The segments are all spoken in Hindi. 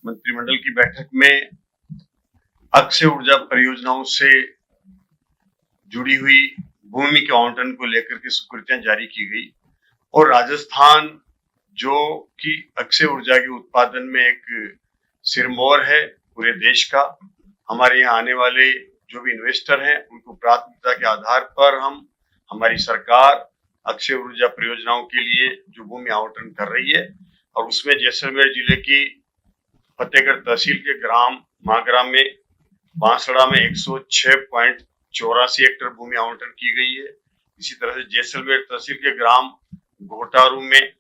मंत्रिमंडल की बैठक में अक्षय ऊर्जा परियोजनाओं से जुड़ी हुई भूमि के आवंटन को लेकर के स्वीकृतियां जारी की गई और राजस्थान जो कि अक्षय ऊर्जा के उत्पादन में एक सिरमौर है पूरे देश का, हमारे यहाँ आने वाले जो भी इन्वेस्टर हैं उनको प्राथमिकता के आधार पर हमारी सरकार अक्षय ऊर्जा परियोजनाओं के लिए जो भूमि आवंटन कर रही है और उसमें जैसलमेर जिले की फतेहगढ़ तहसील के ग्राम मागरा में बांसड़ा में 106.84 हेक्टेयर भूमि आवंटन की गई है। इसी तरह से जैसलमेर तहसील के ग्राम घोटारू में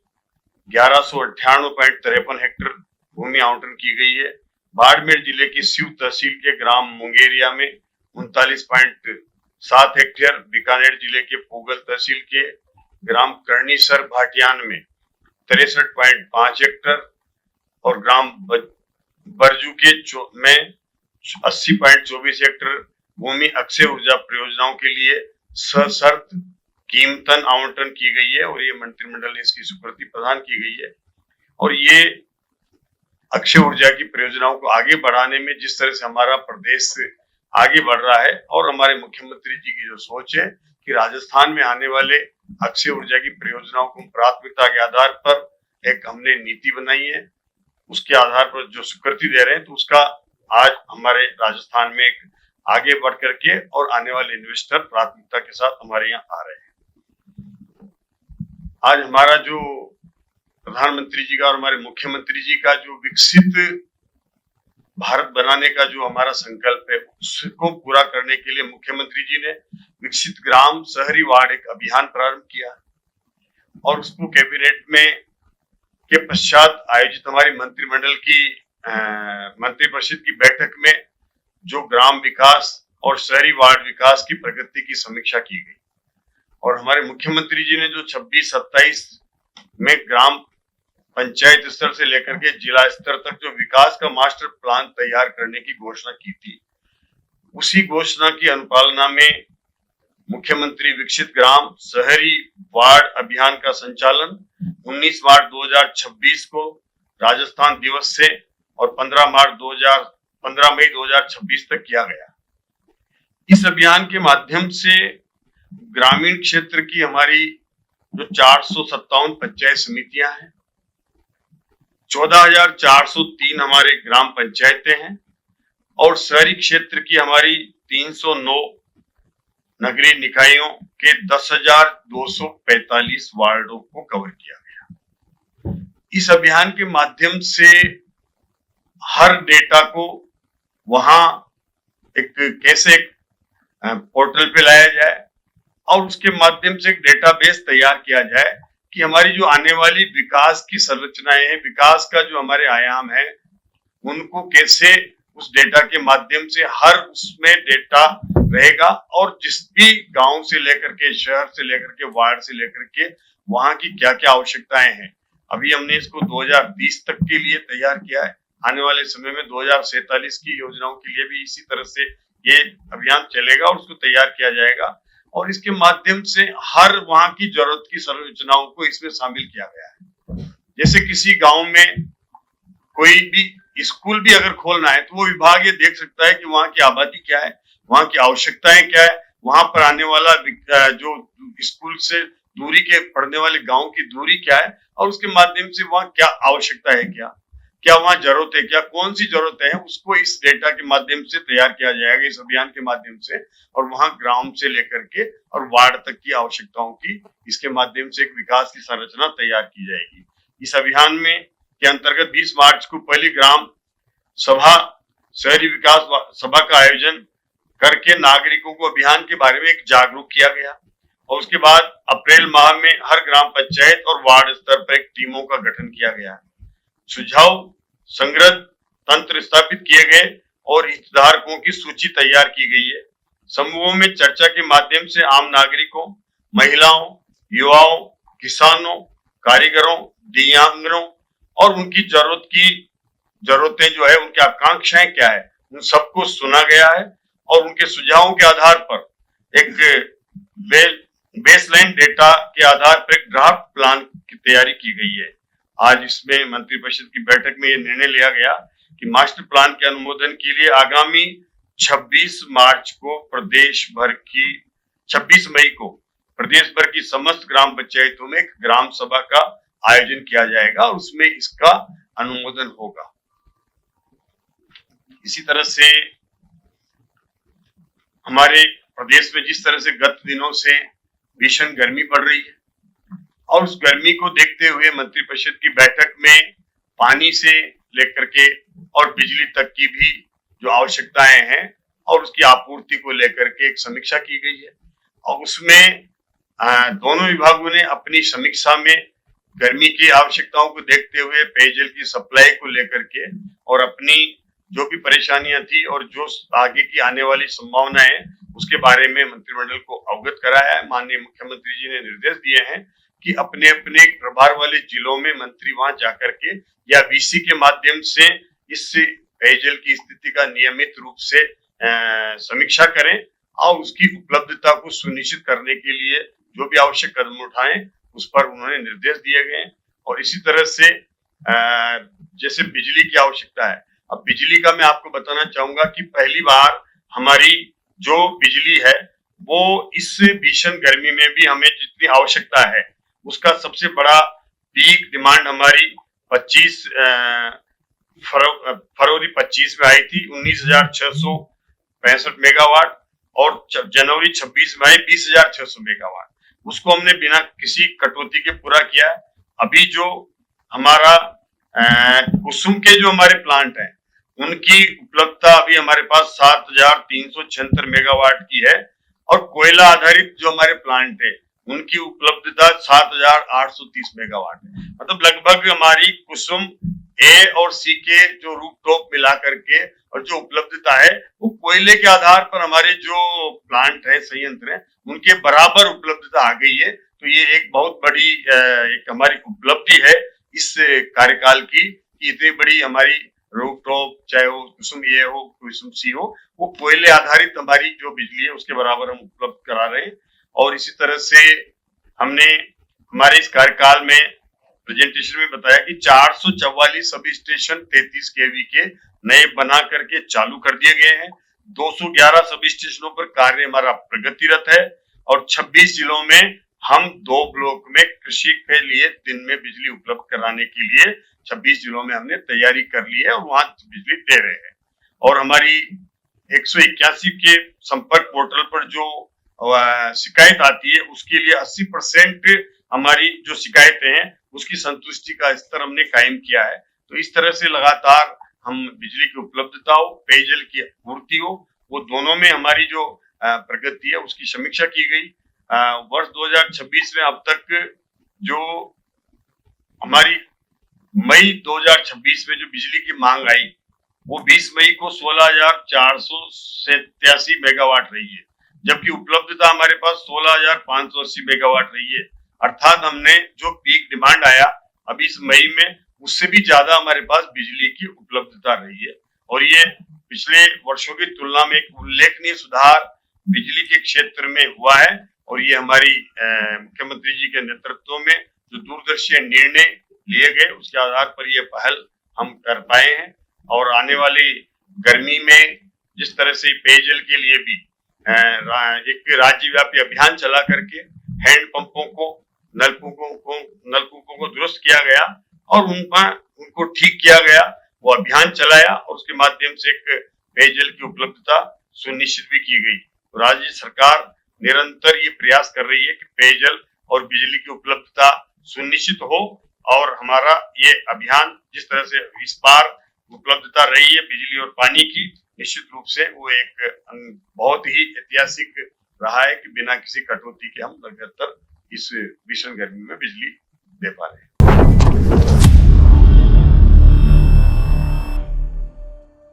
1198.53 हेक्टेयर भूमि आवंटन की गई है। बाड़मेर जिले की सीव तहसील के ग्राम मुंगेरिया में 39.7 हेक्टेयर, बीकानेर जिले के पोगल तहसील के ग्राम कर्णीसर भाटियान में 63.5 हेक्टेयर और ग्राम बरजू के में 80.24 हेक्टेयर भूमि अक्षय ऊर्जा परियोजनाओं के लिए सशर्त कीमतन आवंटन की गई है और ये मंत्रिमंडल ने इसकी स्वीकृति प्रदान की गई है। और ये अक्षय ऊर्जा की परियोजनाओं को आगे बढ़ाने में जिस तरह से हमारा प्रदेश आगे बढ़ रहा है और हमारे मुख्यमंत्री जी की जो सोच है कि राजस्थान में आने वाले अक्षय ऊर्जा की परियोजनाओं को प्राथमिकता के आधार पर एक हमने नीति बनाई है, उसके आधार पर जो स्वीकृति दे रहे हैं, तो उसका आज हमारे राजस्थान में एक आगे बढ़ करके और आने वाले इन्वेस्टर प्राथमिकता के साथ हमारे यहाँ आ रहे हैं। आज हमारा जो प्रधानमंत्री जी का और हमारे मुख्यमंत्री जी का जो विकसित भारत बनाने का जो हमारा संकल्प है उसको पूरा करने के लिए मुख्यमंत्री जी ने विकसित ग्राम शहरी वार्ड एक अभियान प्रारंभ किया और उसको कैबिनेट में के पश्चात आयोजित हमारी मंत्रिमंडल की मंत्रिपरिषद की बैठक में जो ग्राम विकास और शहरी वार्ड विकास की प्रगति की समीक्षा की गई और हमारे मुख्यमंत्री जी ने जो 26-27 में ग्राम पंचायत स्तर से लेकर के जिला स्तर तक जो विकास का मास्टर प्लान तैयार करने की घोषणा की थी, उसी घोषणा की अनुपालना में मुख्यमंत्री विकसित ग्राम शहरी वार्ड अभियान का संचालन 19 मार्च 2026 को राजस्थान दिवस से और 15 मई 2026 तक किया गया। इस अभियान के माध्यम से ग्रामीण क्षेत्र की हमारी जो 457 पंचायत समितियां हैं, 14,403 हमारे ग्राम पंचायतें हैं और शहरी क्षेत्र की हमारी 309 नगरीय निकायों के 10,245 वार्डों को कवर किया गया। इस अभियान के माध्यम से हर डेटा को वहां कैसे पोर्टल पे लाया जाए और उसके माध्यम से एक डेटाबेस तैयार किया जाए कि हमारी जो आने वाली विकास की संरचनाएं हैं, विकास का जो हमारे आयाम है, उनको कैसे उस डेटा के माध्यम से हर उसमें डेटा रहेगा और जिस भी गांव से लेकर के शहर से लेकर के वार्ड से लेकर के वहां की क्या क्या आवश्यकताएं हैं। अभी हमने इसको 2020 तक के लिए तैयार किया है। आने वाले समय में 2047 की योजनाओं के लिए भी इसी तरह से ये अभियान चलेगा और उसको तैयार किया जाएगा और इसके माध्यम से हर वहां की जरूरत की संरचनाओं को इसमें शामिल किया गया है। जैसे किसी गांव में कोई भी स्कूल भी अगर खोलना है तो वो विभाग ये देख सकता है कि वहां की आबादी क्या है, वहां की आवश्यकताएं क्या है, वहां पर आने वाला जो स्कूल से दूरी के पढ़ने वाले गांव की दूरी क्या है और उसके माध्यम से वहां क्या आवश्यकता है, क्या वहां जरूरत है, क्या कौन सी जरूरत है, उसको इस डेटा के माध्यम से तैयार किया जाएगा इस अभियान के माध्यम से और वहां ग्राम से लेकर के और वार्ड तक की आवश्यकताओं की इसके माध्यम से एक विकास की संरचना तैयार की जाएगी। इस अभियान में के अंतर्गत 20 मार्च को पहली ग्राम सभा शहरी विकास सभा का आयोजन करके नागरिकों को अभियान के बारे में एक जागरूक किया गया और उसके बाद अप्रैल माह में हर ग्राम पंचायत और वार्ड स्तर पर एक टीमों का गठन किया गया। सुझाव संग्रह तंत्र स्थापित किए गए और हितधारकों की सूची तैयार की गई है। समूहों में चर्चा के माध्यम से आम नागरिकों, महिलाओं, युवाओं, किसानों, कारीगरों, दिव्यांगों और उनकी जरूरतें जो है, उनकी आकांक्षाएं क्या है, उन सबको सुना गया है और उनके सुझावों के आधार पर एक बेसलाइन डेटा के आधार पर एक ड्राफ्ट प्लान की तैयारी की गई है। आज इसमें मंत्रिपरिषद की बैठक में ये निर्णय लिया गया कि मास्टर प्लान के अनुमोदन के लिए आगामी 26 मार्च को 26 मई को प्रदेश भर की समस्त ग्राम पंचायतों में एक ग्राम सभा का आयोजन किया जाएगा और उसमें इसका अनुमोदन होगा। इसी तरह से हमारे प्रदेश में जिस तरह से गत दिनों से भीषण गर्मी पड़ रही है और उस गर्मी को देखते हुए मंत्रिपरिषद की बैठक में पानी से लेकर के और बिजली तक की भी जो आवश्यकताएं हैं और उसकी आपूर्ति को लेकर के एक समीक्षा की गई है और उसमें दोनों विभागों ने अपनी समीक्षा में गर्मी की आवश्यकताओं को देखते हुए पेयजल की सप्लाई को लेकर के और अपनी जो भी परेशानियां थी और जो आगे की आने वाली संभावनाएं उसके बारे में मंत्रिमंडल को अवगत कराया है। माननीय मुख्यमंत्री जी ने निर्देश दिए हैं कि अपने अपने प्रभार वाले जिलों में मंत्री वहां जाकर के या वीसी के माध्यम से इस पेयजल की स्थिति का नियमित रूप से समीक्षा करें और उसकी उपलब्धता को सुनिश्चित करने के लिए जो भी आवश्यक कदम उठाएं उस पर उन्होंने निर्देश दिए गए। और इसी तरह से जैसे बिजली की आवश्यकता है, अब बिजली का मैं आपको बताना चाहूंगा कि पहली बार हमारी जो बिजली है वो इस भीषण गर्मी में भी हमें जितनी आवश्यकता है उसका सबसे बड़ा पीक डिमांड हमारी 25 फरवरी 25 में आई थी 19,665 मेगावाट और जनवरी 26 में आई 20,600 मेगावाट। उसको हमने बिना किसी कटौती के पूरा किया है। अभी जो हमारा कुसुम के जो हमारे प्लांट हैं उनकी उपलब्धता अभी हमारे पास 7,376 मेगावाट की है और कोयला आधारित जो हमारे प्लांट है उनकी उपलब्धता 7,830 मेगावाट है। मतलब लगभग हमारी कुसुम ए और सी के जो रूफटॉप मिला करके और जो उपलब्धता है वो कोयले के आधार पर हमारे जो प्लांट है संयंत्र है उनके बराबर उपलब्धता आ गई है। तो ये एक बहुत बड़ी एक हमारी उपलब्धि है इस कार्यकाल की कि इतनी बड़ी हमारी रूफटॉप चाहे वो कुसुम ए हो कुसुम सी हो वो कोयले आधारित हमारी जो बिजली है उसके बराबर हम उपलब्ध करा रहे हैं। और इसी तरह से हमने हमारे इस कार्यकाल में प्रेजेंटेशन में बताया कि 444 सभी स्टेशन 33 केवी के नए बना करके चालू कर दिए गए हैं। 211 सभी स्टेशनों पर कार्य हमारा प्रगतिरत है और 26 जिलों में हम 2 ब्लॉक में कृषि के लिए दिन में बिजली उपलब्ध कराने के लिए 26 जिलों में हमने तैयारी कर ली है और वहां बिजली दे रहे हैं। और हमारी 181 के संपर्क पोर्टल पर जो शिकायत आती है उसके लिए 80% हमारी जो शिकायतें हैं उसकी संतुष्टि का स्तर हमने कायम किया है। तो इस तरह से लगातार हम बिजली की उपलब्धता हो पेयजल की आपूर्ति हो वो दोनों में हमारी जो प्रगति है उसकी समीक्षा की गई। वर्ष 2026 में अब तक जो हमारी मई 2026 में जो बिजली की मांग आई वो 20 मई को 16,487 मेगावाट रही है जबकि उपलब्धता हमारे पास 16,580 मेगावाट रही है। अर्थात हमने जो पीक डिमांड आया अभी इस मई में उससे भी ज्यादा हमारे पास बिजली की उपलब्धता रही है और ये पिछले वर्षों की तुलना में एक उल्लेखनीय सुधार बिजली के क्षेत्र में हुआ है। और ये हमारी मुख्यमंत्री जी के नेतृत्व में जो दूरदर्शी निर्णय लिए गए उसके आधार पर ये पहल हम कर पाए हैं। और आने वाली गर्मी में जिस तरह से पेयजल के लिए भी एक राज्यव्यापी अभियान चला करके हैंडपंपों को नलकूपों को दुरुस्त किया गया और उनको ठीक किया गया, वो अभियान चलाया और उसके माध्यम से एक पेयजल की उपलब्धता सुनिश्चित भी की गई। तो राज्य सरकार निरंतर ये प्रयास कर रही है कि पेयजल और बिजली की उपलब्धता सुनिश्चित हो और हमारा ये अभियान जिस तरह से इस बार उपलब्धता रही है बिजली और पानी की, निश्चित रूप से वो एक बहुत ही ऐतिहासिक रहा है कि बिना किसी कटौती के हम लगातार इस भीषण गर्मी में बिजली दे पा रहे हैं।